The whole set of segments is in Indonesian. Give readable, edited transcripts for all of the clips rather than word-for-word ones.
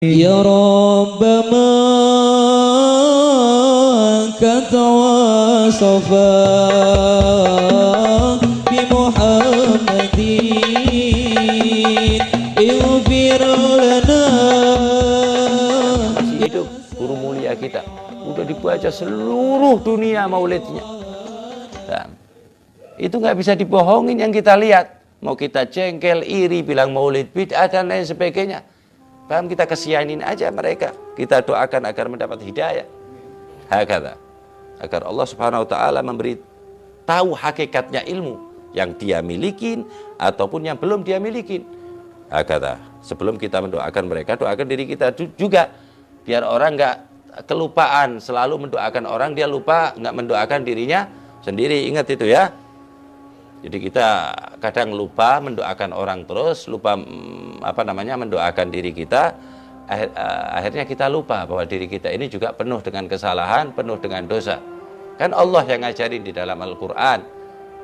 يا رب ما كتواصفا بمحمد اغفر لنا. Masih hidup guru mulia kita, udah dibaca seluruh dunia maulidnya. Dan itu nggak bisa dibohongin yang kita lihat. Mau kita jengkel, iri, bilang maulid bid'ah dan lain sebagainya. Paham, kita kesianin aja mereka. Kita doakan agar mendapat hidayah. Hakata. Agar Allah Subhanahu wa taala memberi tahu hakikatnya ilmu yang dia milikin ataupun yang belum dia milikin. Hakata. Sebelum kita mendoakan mereka, doakan diri kita juga. Biar orang nggak kelupaan, selalu mendoakan orang, dia lupa nggak mendoakan dirinya sendiri. Ingat itu ya. Jadi kita kadang lupa mendoakan orang terus, lupa mendoakan diri kita. Akhirnya kita lupa bahwa diri kita ini juga penuh dengan kesalahan, penuh dengan dosa. Kan Allah yang ngajarin di dalam Al-Quran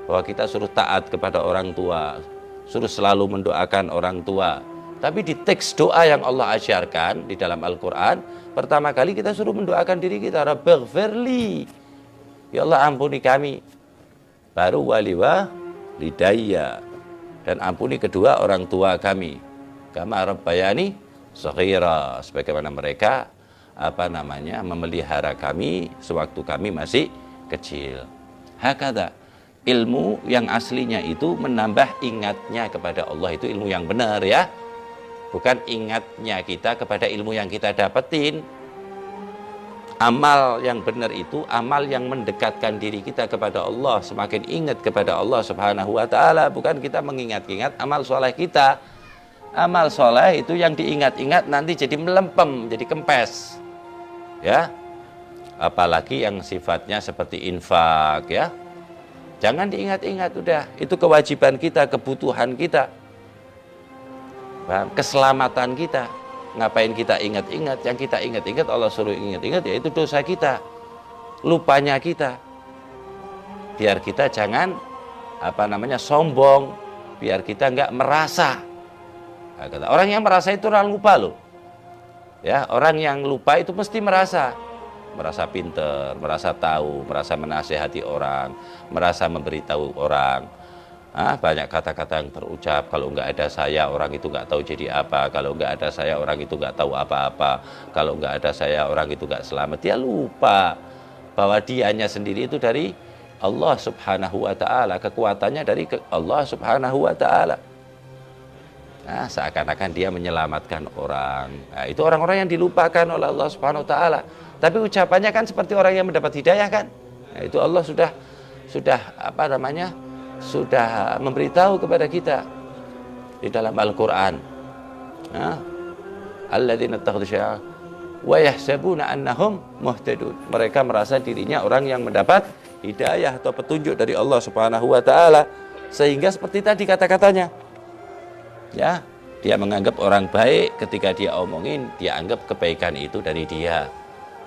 bahwa kita suruh taat kepada orang tua, suruh selalu mendoakan orang tua. Tapi di teks doa yang Allah ajarkan di dalam Al-Quran, pertama kali kita suruh mendoakan diri kita, Rabbighfirli, ya Allah ampuni kami. Baru waliwa lidayya, dan ampuni kedua orang tua kami, kama rabbayani shaghira, sebagaimana mereka memelihara kami sewaktu kami masih kecil. Hakada, ilmu yang aslinya itu menambah ingatnya kepada Allah, itu ilmu yang benar ya, bukan ingatnya kita kepada ilmu yang kita dapetin. Amal yang benar itu amal yang mendekatkan diri kita kepada Allah, semakin ingat kepada Allah Subhanahu wa taala, bukan kita mengingat-ingat amal soleh kita. Amal soleh itu yang diingat-ingat nanti jadi melempem, jadi kempes. Ya. Apalagi yang sifatnya seperti infak ya. Jangan diingat-ingat, udah, itu kewajiban kita, kebutuhan kita. Keselamatan kita. Ngapain kita ingat-ingat? Yang kita ingat-ingat, Allah suruh ingat-ingat, yaitu dosa kita, lupanya kita. Biar kita jangan sombong, biar kita nggak merasa. Orang yang merasa itu orang lupa loh. Ya, orang yang lupa itu mesti merasa pinter, merasa tahu, merasa menasehati orang, merasa memberitahu orang. Banyak kata-kata yang terucap, kalau nggak ada saya orang itu nggak tahu jadi apa, kalau nggak ada saya orang itu nggak tahu apa-apa, kalau nggak ada saya orang itu nggak selamat. Dia lupa bahwa dianya sendiri itu dari Allah Subhanahu wa taala, kekuatannya dari Allah Subhanahu wa taala. Seakan-akan dia menyelamatkan orang. Itu orang-orang yang dilupakan oleh Allah Subhanahu wa taala. Tapi ucapannya kan seperti orang yang mendapat hidayah kan. Itu Allah sudah memberitahu kepada kita di dalam Al-Quran. Alladzina ittakhadhu syai'a wa yahsabuna annahum muhtadun. Mereka merasa dirinya orang yang mendapat hidayah atau petunjuk dari Allah Subhanahu wa taala, sehingga seperti tadi kata-katanya. Ya, dia menganggap orang baik, ketika dia omongin, dia anggap kebaikan itu dari dia.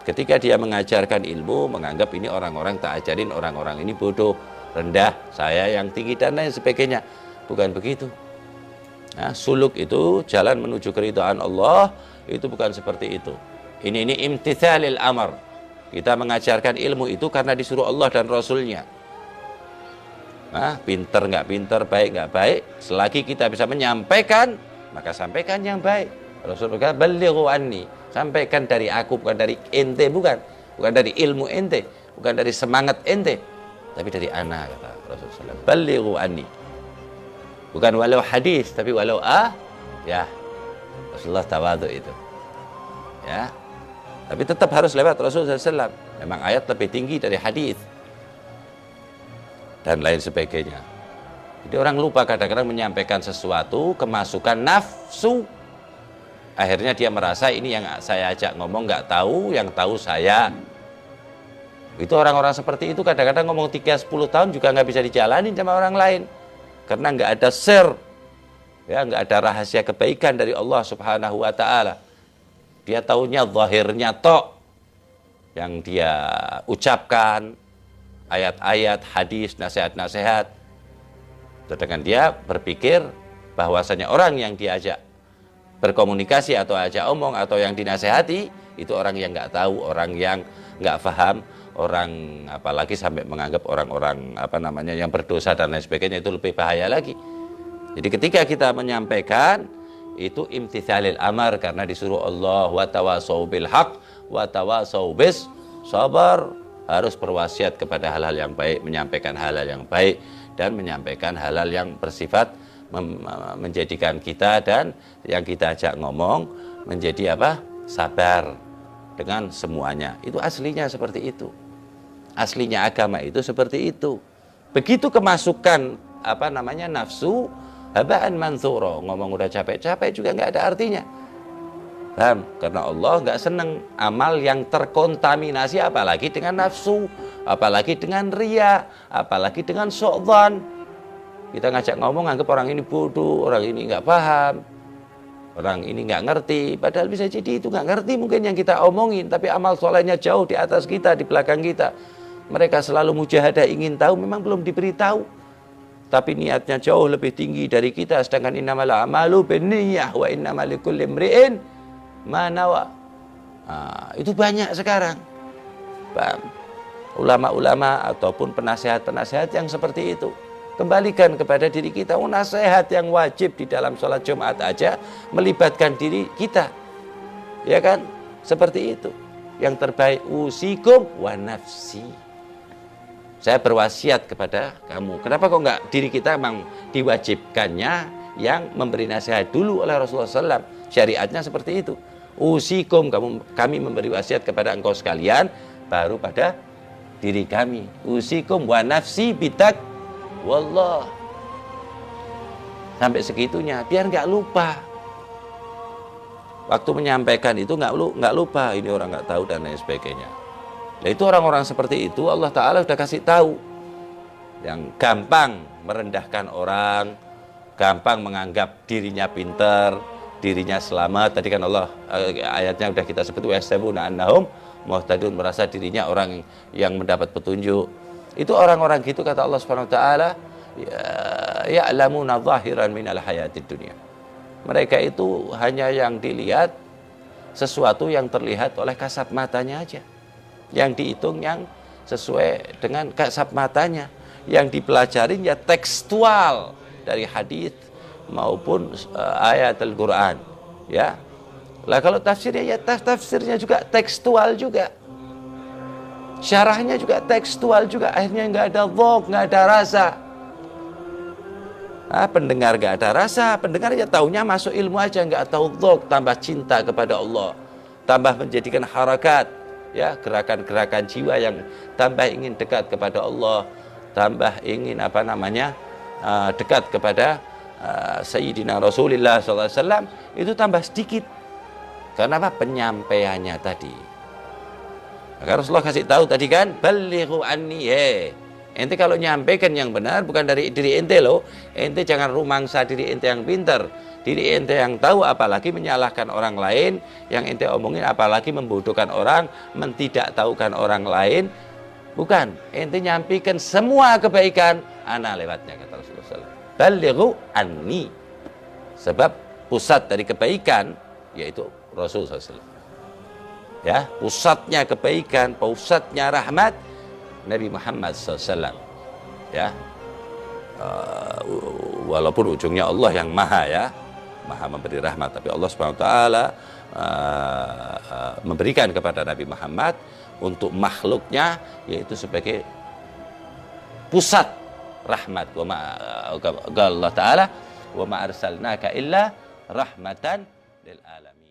Ketika dia mengajarkan ilmu, menganggap ini orang-orang tak ajarin, orang-orang ini bodoh, rendah, saya yang tinggi dan lain sebagainya. Bukan begitu. Suluk itu, jalan menuju keridhaan Allah, itu bukan seperti itu. Ini imtithalil amr. Kita mengajarkan ilmu itu karena disuruh Allah dan Rasulnya. Pinter nggak pinter, baik nggak baik, selagi kita bisa menyampaikan, maka sampaikan yang baik. Rasul berkata, balighu anni, sampaikan dari aku, bukan dari ente, bukan dari ilmu ente, bukan dari semangat ente, tapi dari ana, kata Rasulullah. Balighu anni. Bukan walau hadis, tapi walau ya. Rasulullah tawadhu itu. Ya. Tapi tetap harus lewat Rasulullah SAW. Memang ayat lebih tinggi dari hadis. Dan lain sebagainya. Jadi orang lupa kadang-kadang menyampaikan sesuatu, kemasukan nafsu. Akhirnya dia merasa ini yang saya ajak ngomong nggak tahu, yang tahu saya. Itu orang-orang seperti itu kadang-kadang ngomong 3-10 tahun juga nggak bisa dijalanin sama orang lain. Karena nggak ada sir, ya, nggak ada rahasia kebaikan dari Allah Subhanahu wa taala. Dia taunya zahirnya tok yang dia ucapkan, ayat-ayat, hadis, nasihat-nasihat. Sedangkan dia berpikir bahwasanya orang yang diajak berkomunikasi atau ajak omong atau yang dinasehati, itu orang yang nggak tahu, orang yang nggak paham, orang apalagi sampai menganggap orang-orang yang berdosa dan lain sebagainya, itu lebih bahaya lagi. Jadi ketika kita menyampaikan itu imtitsalil amar, karena disuruh Allah wa tawasau bil haq wa tawasau bis sabar, harus berwasiat kepada hal-hal yang baik, menyampaikan hal-hal yang baik dan menyampaikan hal-hal yang bersifat menjadikan kita dan yang kita ajak ngomong menjadi sabar dengan semuanya. Itu aslinya seperti itu. Aslinya agama itu seperti itu. Begitu kemasukan nafsu, habaan mansura, ngomong udah capek-capek juga nggak ada artinya. Paham? Karena Allah nggak seneng amal yang terkontaminasi, apalagi dengan nafsu, apalagi dengan riya, apalagi dengan su'dzan. Kita ngajak ngomong anggap orang ini bodoh, orang ini nggak paham, orang ini nggak ngerti. Padahal bisa jadi itu nggak ngerti mungkin yang kita omongin, tapi amal solehnya jauh di atas kita, di belakang kita. Mereka selalu mujahadah ingin tahu, memang belum diberitahu, tapi niatnya jauh lebih tinggi dari kita. Sedangkan innamal a'malu binniyah wa innamal likulli imri'in ma nawa. Itu banyak sekarang ulama-ulama ataupun penasehat-penasehat yang seperti itu. Kembalikan kepada diri kita. Nasihat yang wajib di dalam sholat Jumat aja melibatkan diri kita, ya kan? Seperti itu. Yang terbaik, usikum wa nafsi, saya berwasiat kepada kamu. Kenapa kok enggak diri kita memang diwajibkannya yang memberi nasihat dulu oleh Rasulullah SAW? Syariatnya seperti itu. Usikum, kami memberi wasiat kepada engkau sekalian, baru pada diri kami. Usikum wa nafsi bitak wallah. Sampai segitunya, biar nggak lupa. Waktu menyampaikan itu nggak lupa, ini orang nggak tahu dan lain sebagainya. Nah, itu orang-orang seperti itu Allah Ta'ala sudah kasih tahu, yang gampang merendahkan orang, gampang menganggap dirinya pinter, dirinya selamat. Tadi kan Allah ayatnya sudah kita sebut, yahsabuna annahum muhtadun, merasa dirinya orang yang mendapat petunjuk. Itu orang-orang gitu kata Allah Subhanahu wa taala, ya'lamuna zahiran minal hayatid dunya. Mereka itu hanya yang dilihat sesuatu yang terlihat oleh kasat matanya aja. Yang dihitung yang sesuai dengan kasat matanya. Yang dipelajarin ya tekstual dari hadis maupun ayat Al-Qur'an, ya. Lah kalau tafsirnya ya tafsirnya juga tekstual juga. Syarahnya juga tekstual juga, akhirnya nggak ada dzauq, nggak ada rasa. Pendengar nggak ada rasa, pendengar ya taunya masuk ilmu aja, nggak tahu dzauq, tambah cinta kepada Allah, tambah menjadikan harakat, ya, gerakan-gerakan jiwa yang tambah ingin dekat kepada Allah, tambah ingin dekat kepada Sayyidina Rasulullah SAW, itu tambah sedikit. Karena penyampaiannya tadi. Maka Rasulullah kasih tahu tadi kan, balighu anni, ente kalau nyampaikan yang benar bukan dari diri ente loh, ente jangan rumangsa diri ente yang pintar, diri ente yang tahu, apalagi menyalahkan orang lain yang ente omongin, apalagi membodohkan orang, mentidaktahukan orang lain. Bukan, ente nyampaikan semua kebaikan, ana lewatnya kata Rasulullah SAW. Balighu anni, sebab pusat dari kebaikan yaitu Rasulullah SAW. Ya, pusatnya kebaikan, pusatnya rahmat Nabi Muhammad SAW. Ya, walaupun ujungnya Allah yang maha memberi rahmat, tapi Allah Subhanahu Wa Taala memberikan kepada Nabi Muhammad untuk makhluknya, yaitu sebagai pusat rahmat. Allah Taala, wa ma arsalnaka illa rahmatan lil alamin.